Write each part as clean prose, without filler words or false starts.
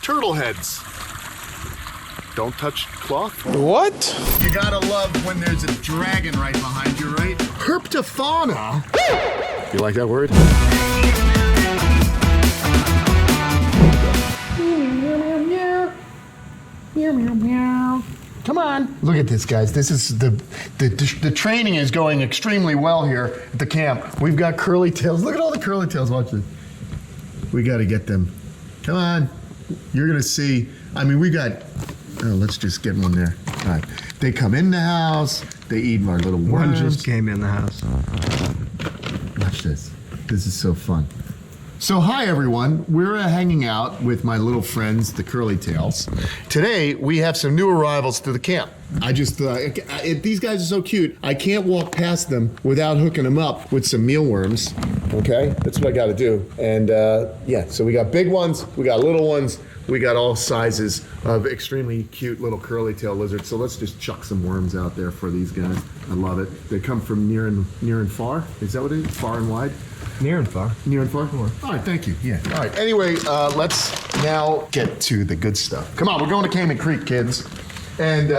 turtle heads. Don't touch cloth. What? You gotta love when there's a dragon right behind you, right? Herptofauna. You like that word? Come on. Look at this, guys. This is the training is going extremely well here at the camp. We've got curly tails. Look at all the curly tails. Watch this. We got to get them. Come on. You're gonna see. I mean, we got. Oh, let's just get one there. All right. They come in the house. They eat our little worms. One just came in the house. Watch this. This is so fun. So hi everyone, we're hanging out with my little friends, the curly tails. Today we have some new arrivals to the camp. I just these guys are so cute. I can't walk past them without hooking them up with some mealworms. Okay, that's what I got to do. And yeah, so we got big ones, we got little ones, we got all sizes of extremely cute little curly tail lizards. So let's just chuck some worms out there for these guys. I love it. They come from near and far. Is that what it is? Far and wide. Near and far. Near and far? All right, thank you. Yeah. All right, anyway, let's now get to the good stuff. Come on, we're going to Kamp Creek, kids. And,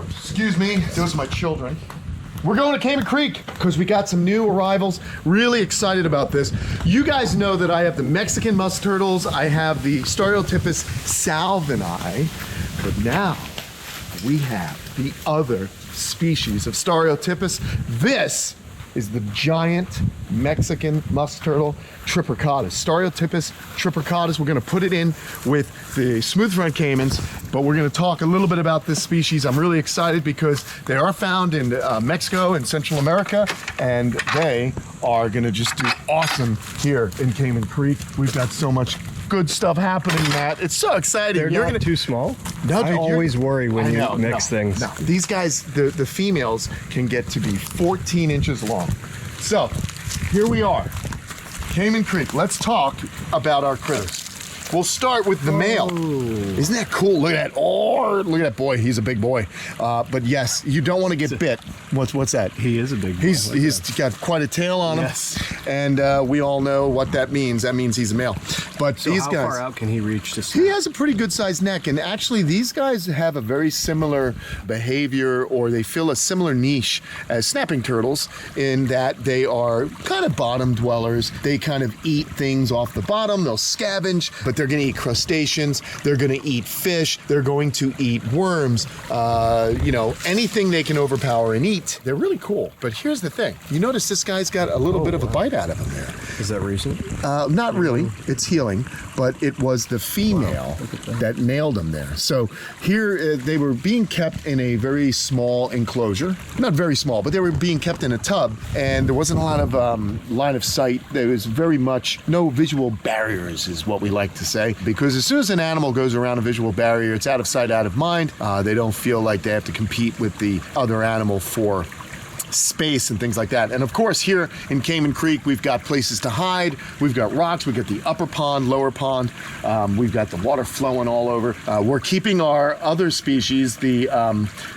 excuse me, those are my children. We're going to Kamp Creek because we got some new arrivals. Really excited about this. You guys know that I have the Mexican musk turtles. I have the Stereotypus salvini. But now we have the other species of Stereotypus. This is the giant Mexican musk turtle, Tripricatus. Stereotypus tripricatus. We're gonna put it in with the smooth front caimans, but we're gonna talk a little bit about this species. I'm really excited because they are found in Mexico and Central America, and they are gonna just do awesome here in Kamp Creek. We've got so much good stuff happening, Matt. It's so exciting. They're not too small? No, I dude, always worry when you mix things. No, these guys, the females can get to be 14 inches long. So, here we are, Kamp Creek. Let's talk about our critters. We'll start with the male. Isn't that cool? Look at that. Oh, look at that boy. He's a big boy. But yes, you don't want to get bit. What's that? He is a big boy. He's got quite a tail on him. Yes. And we all know what that means. That means he's a male. But So these how guys. far out can he reach to snap? He has a pretty good sized neck, and actually these guys have a very similar behavior, or they fill a similar niche as snapping turtles in that they are kind of bottom dwellers. They kind of eat things off the bottom, they'll scavenge, but they're gonna eat crustaceans, they're gonna eat fish, they're going to eat worms, you know, anything they can overpower and eat. They're really cool. But here's the thing, you notice this guy's got a little bit of a bite out of him there. Is that recent? Not really, it's healing, but it was the female that nailed him there. So here they were being kept in a very small enclosure. Not very small, but they were being kept in a tub, and there wasn't a lot of line of sight. There was very much no visual barriers, is what we like to say, because as soon as an animal goes around a visual barrier, it's out of sight, out of mind. They don't feel like they have to compete with the other animal for space and things like that. And of course, here in Kamp Creek, we've got places to hide. We've got rocks. We've got the upper pond, lower pond. We've got the water flowing all over. We're keeping our other species. The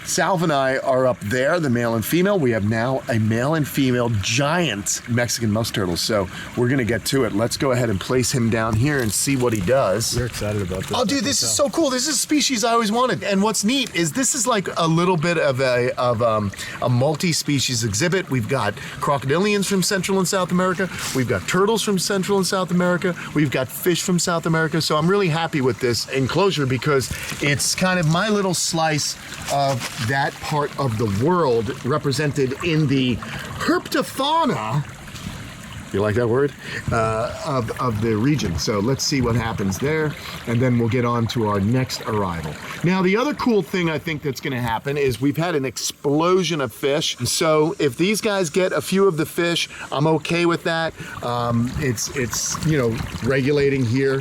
salvini are up there, the male and female. We have now a male and female giant Mexican musk turtle. So we're going to get to it. Let's go ahead and place him down here and see what he does. You're excited about this. Oh, dude, this is so cool. This is a species I always wanted. And what's neat is this is like a little bit of a multi-species exhibit. We've got crocodilians from Central and South America. We've got turtles from Central and South America. We've got fish from South America. So I'm really happy with this enclosure because it's kind of my little slice of that part of the world represented in the herptofauna. You like that word? Of the region. So let's see what happens there, and then we'll get on to our next arrival. Now, the other cool thing I think that's gonna happen is we've had an explosion of fish. So if these guys get a few of the fish, I'm okay with that. It's you know, regulating here.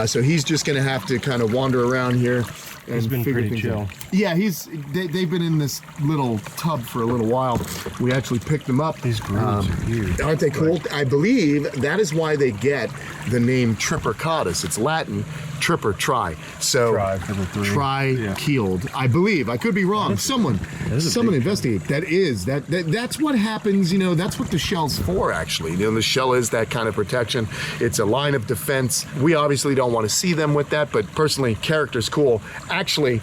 So he's just gonna have to kind of wander around here He's been figure pretty things chill. out. Yeah, they've been in this little tub for a little while. We actually picked them up. These grooves are huge. Aren't they cool? I believe that is why they get the name Tripercatus. It's Latin, tripper, try. So Try for the three. tri-keeled. I believe. I could be wrong. Someone investigate. That's what happens. You know, that's what the shell's for. Actually, you know, the shell is that kind of protection. It's a line of defense. We obviously don't want to see them with that, but personally, character's cool. Actually,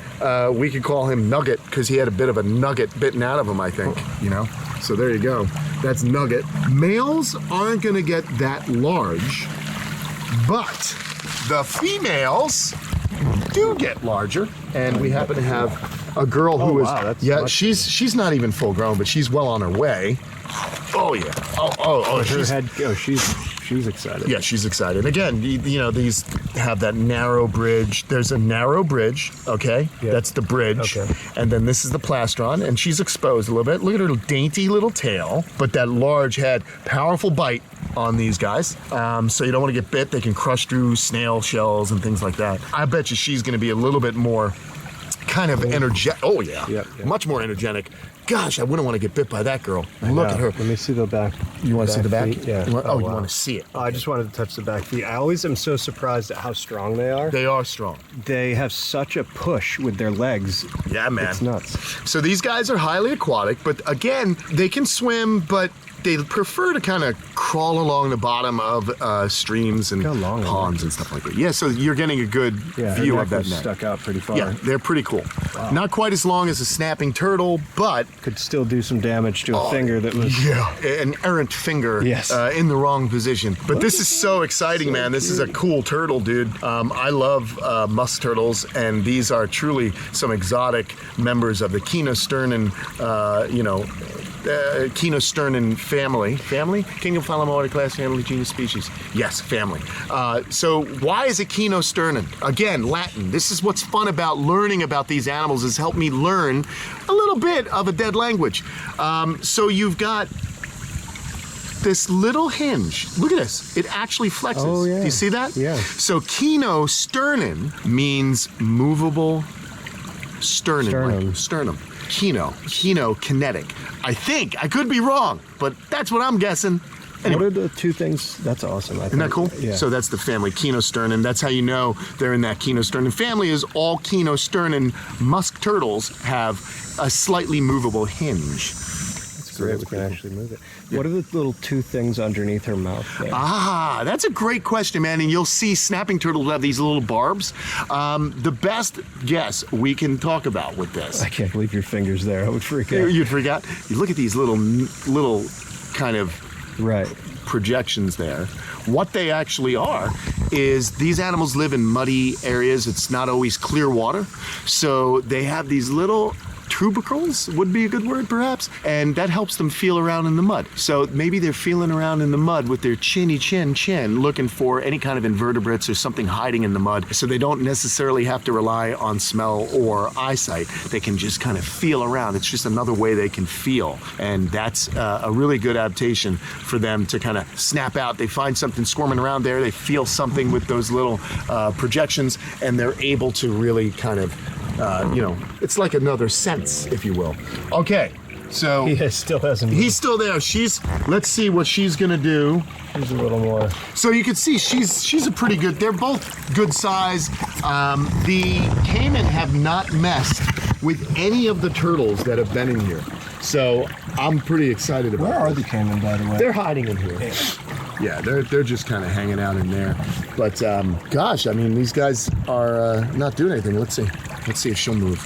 we could call him Nugget because he had a bit of a nugget bitten out of him, I think. You know. So there you go. That's Nugget. Males aren't going to get that large, but the females do get larger, and we happen to have a girl who is she's not even full grown, but she's well on her way. Oh yeah. She's excited. Yeah, she's excited. Again, you know, these have that narrow bridge. There's a narrow bridge, okay? Yep. That's the bridge. Okay. And then this is the plastron, and she's exposed a little bit. Look at her dainty little tail, but that large head, powerful bite on these guys. So you don't want to get bit. They can crush through snail shells and things like that. I bet you she's going to be a little bit more kind of energetic. Oh, yeah. Yep. Much more energetic. Gosh, I wouldn't want to get bit by that girl. Look at her. Let me see the back. You want to see the back? Feet? Yeah. You want to see it. I just wanted to touch the back feet. I always am so surprised at how strong they are. They are strong. They have such a push with their legs. Yeah, man. It's nuts. So these guys are highly aquatic, but again, they can swim, but they prefer to kind of crawl along the bottom of streams and ponds and stuff like that. Yeah, so you're getting a good view of that neck. Stuck out pretty far. Yeah, they're pretty cool. Wow. Not quite as long as a snapping turtle, but could still do some damage to a finger that was an errant finger in the wrong position. But this is so exciting, man. This is a cool turtle, dude. I love musk turtles, and these are truly some exotic members of the Kinosternin, Kinosternin family. Kingdom, phylum, order, class, family, genus, species. Yes, family. So why is it Kinosternin? Again, Latin. This is what's fun about learning about these animals, is help me learn a little bit of a dead language. So you've got this little hinge. Look at this. It actually flexes. Oh, yeah. Do you see that? Yeah. So Kinosternin means movable sternum. Like sternum. Kino, kinetic. I think. I could be wrong, but that's what I'm guessing. Anyway. What are the two things? That's awesome. Isn't that cool? Yeah. So that's the family, Kinosternin. That's how you know they're in that Kinosternin family, is all Kinosternin musk turtles have a slightly movable hinge. That's great. We can actually move it. Yeah. What are the little two things underneath her mouth there? That's a great question, man. And you'll see snapping turtles have these little barbs. The best guess we can talk about with this. I can't believe your finger's there. I would freak out. You'd freak out. You look at these little kind of projections there. What they actually are is these animals live in muddy areas. It's not always clear water. So they have these little tubercles, would be a good word perhaps, and that helps them feel around in the mud. So maybe they're feeling around in the mud with their chin, looking for any kind of invertebrates or something hiding in the mud, so they don't necessarily have to rely on smell or eyesight. They can just kind of feel around. It's just another way they can feel, and that's a really good adaptation for them to kind of snap out. They find something squirming around there, they feel something with those little projections, and they're able to really kind of it's like another sense, if you will. Okay, so he still hasn't moved. He's still there. Let's see what she's gonna do. She's a little more. So you can see she's a pretty good. They're both good size. The caiman have not messed with any of the turtles that have been in here. So I'm pretty excited about. Where are the caiman, by the way? They're hiding in here. Yeah, they're just kind of hanging out in there. But gosh, I mean, these guys are not doing anything. Let's see if she'll move.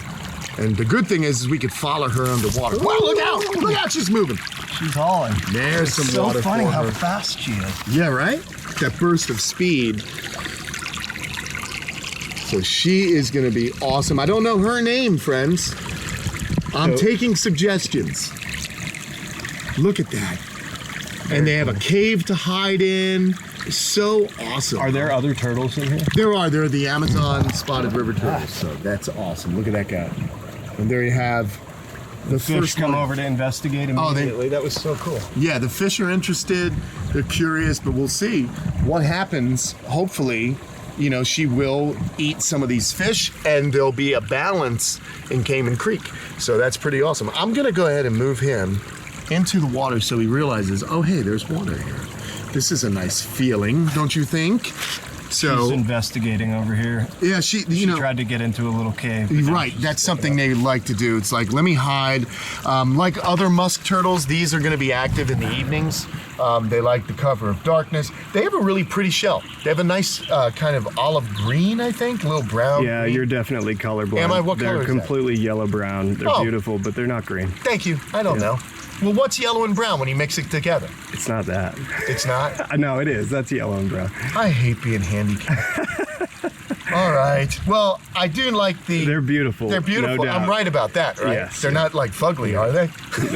And the good thing is we could follow her underwater. Wow, look out! Look out, she's moving. She's hauling. There's some so water funny for how her. fast she is. Yeah, right? That burst of speed. So she is going to be awesome. I don't know her name, friends. I'm taking suggestions. Look at that. And they have a cave to hide in. So awesome. Are there other turtles in here? There are. There are the Amazon spotted river turtles. So that's awesome. Look at that guy. And there you have the fish first come one. over to investigate immediately. That was so cool. Yeah, the fish are interested. They're curious, but we'll see what happens, hopefully, you know, she will eat some of these fish, and there'll be a balance in Cayman Creek. So that's pretty awesome. I'm gonna go ahead and move him into the water so he realizes, oh, hey, there's water here. This is a nice feeling, don't you think? So she's investigating over here. yeah, she tried to get into a little cave. Right, that's something they like to do. It's like, let me hide. Like other musk turtles, these are gonna be active in the evenings. They like the cover of darkness. They have a really pretty shell. They have a nice kind of olive green, I think, a little brown. Yeah, green. you're definitely colorblind. Am I? What color They're is that? completely yellow-brown. They're beautiful, but they're not green. Thank you, I don't know. Well, what's yellow and brown when you mix it together? It's not that. It's not? No, it is. That's yellow and brown. I hate being handicapped. All right. Well, I do like the... They're beautiful. They're beautiful. No doubt. I'm right about that, right? Yes. They're not like fugly, are they?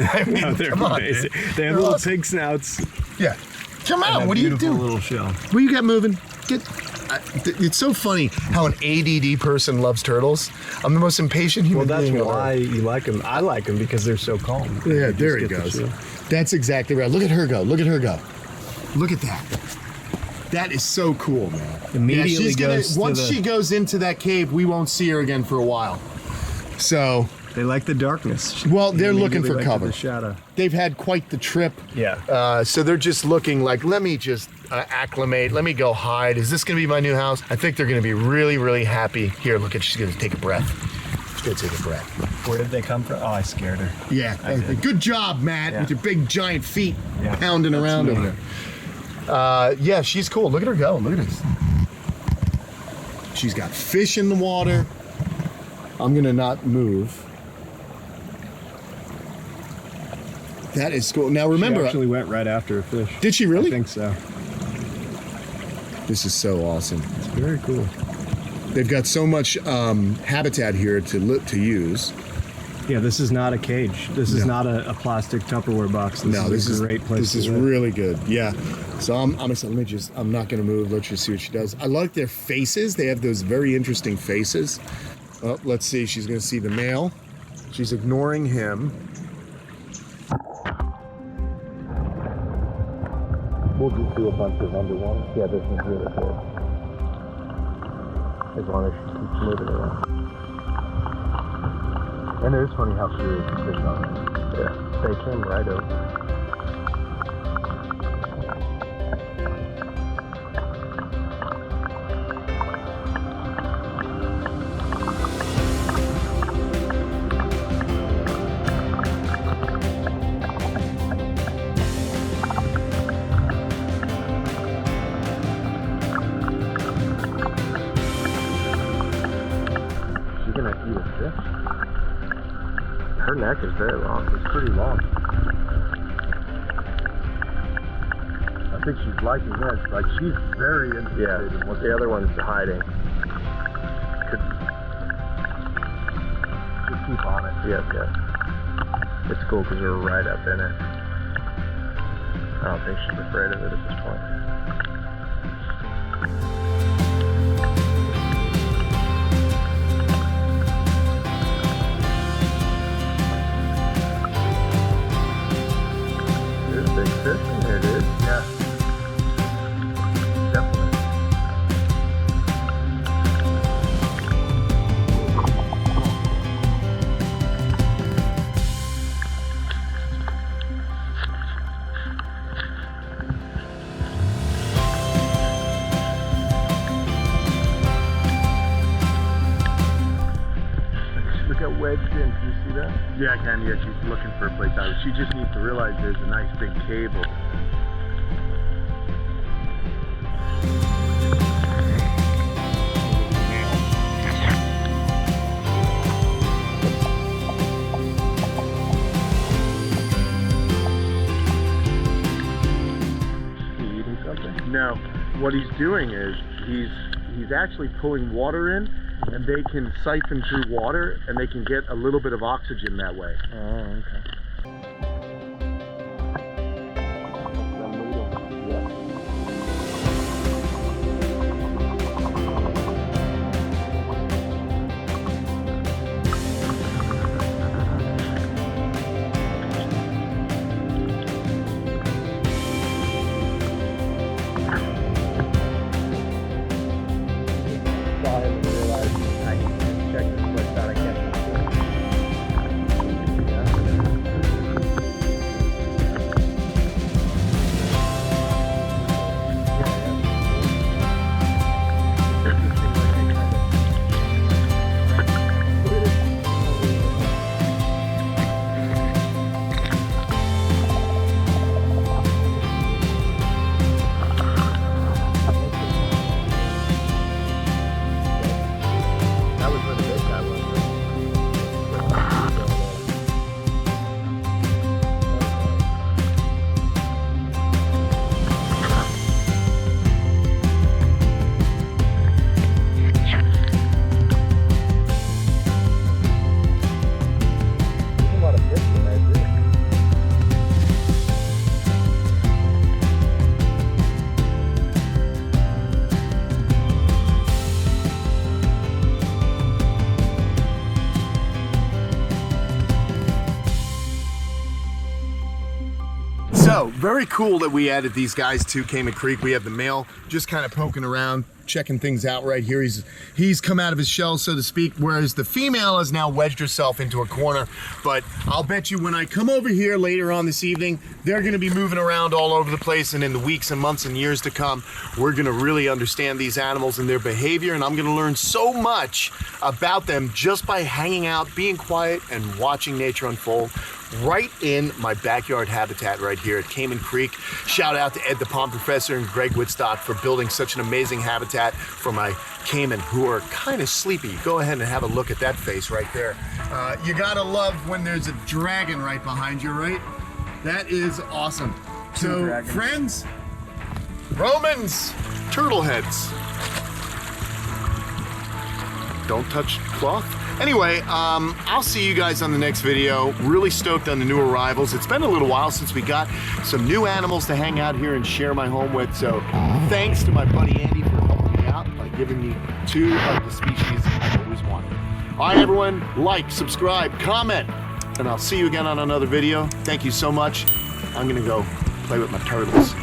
I mean, No, they're come on, amazing. dude. They have They're little awesome. pig snouts. Yeah. Come on, and a what do you beautiful do? little shell. What you got moving? Get... It's so funny how an ADD person loves turtles. I'm the most impatient human Well, that's being why ever. you like them. I like them because they're so calm. Yeah, You there he just get goes. to chill. That's exactly right. Look at her go. Look at her go. Look at that. That is so cool, man. Immediately she's gonna, goes to once the- she goes into that cave, we won't see her again for a while. So, They like the darkness. well, they're They looking for like cover. The shadow. They've had quite the trip. Yeah. So they're just looking like, let me just acclimate. Let me go hide. Is this going to be my new house? I think they're going to be really, really happy. Here, look at, she's going to take a breath. She's going to take a breath. Where did they come from? Oh, I scared her. Yeah. Good job, Matt, with your big giant feet pounding That's around me. over there. Yeah, she's cool. Look at her go. Look at this. She's got fish in the water. I'm going to not move. That is cool. Now remember, She actually went right after a fish. did she really? I think so. This is so awesome. It's very cool. They've got so much habitat here to use. Yeah, this is not a cage. This is not a plastic Tupperware box. This is a great place. This to is live. really good. Yeah. So I'm excited. I'm not going to move. Let's just see what she does. I like their faces. They have those very interesting faces. Oh, let's see. She's going to see the male. She's ignoring him. We'll just do a bunch of underwater. Yeah, this is really good. As long as she keeps moving around. And it is funny how serious the fish are. Yeah, they came right over. She's gonna eat a fish. Her neck is very long. It's pretty long. I think she's liking this. Like, she's very interested in what the other one's hiding. Could just keep on it. Yes, yes. It's cool because we're right up in it. I don't think she's afraid of it at this point. There's a big fish in here, dude. Yeah. Definitely. Look how wedged in. Can you see that? Yeah, I can. Yeah, she's looking for a place out. She just needs to realize there's a nice big cable. Is he eating something? No. What he's doing is he's actually pulling water in, and they can siphon through water, and they can get a little bit of oxygen that way. Oh, okay. So, very cool that we added these guys to Cayman Creek. We have the male just kind of poking around, checking things out right here. He's come out of his shell, so to speak, whereas the female has now wedged herself into a corner. But I'll bet you when I come over here later on this evening, they're gonna be moving around all over the place, and in the weeks and months and years to come, we're gonna really understand these animals and their behavior, and I'm gonna learn so much about them just by hanging out, being quiet, and watching nature unfold right in my backyard habitat right here at Cayman Creek. Shout out to Ed the Pond Professor and Greg Woodstock for building such an amazing habitat for my cayman who are kind of sleepy. Go ahead and have a look at that face right there. You gotta love when there's a dragon right behind you, right? That is awesome. So friends, Romans, turtle heads. Don't touch cloth. Anyway, I'll see you guys on the next video. Really stoked on the new arrivals. It's been a little while since we got some new animals to hang out here and share my home with. So thanks to my buddy Andy for helping me out by giving me 2 of the species I've always wanted. All right, everyone, like, subscribe, comment, and I'll see you again on another video. Thank you so much. I'm gonna go play with my turtles.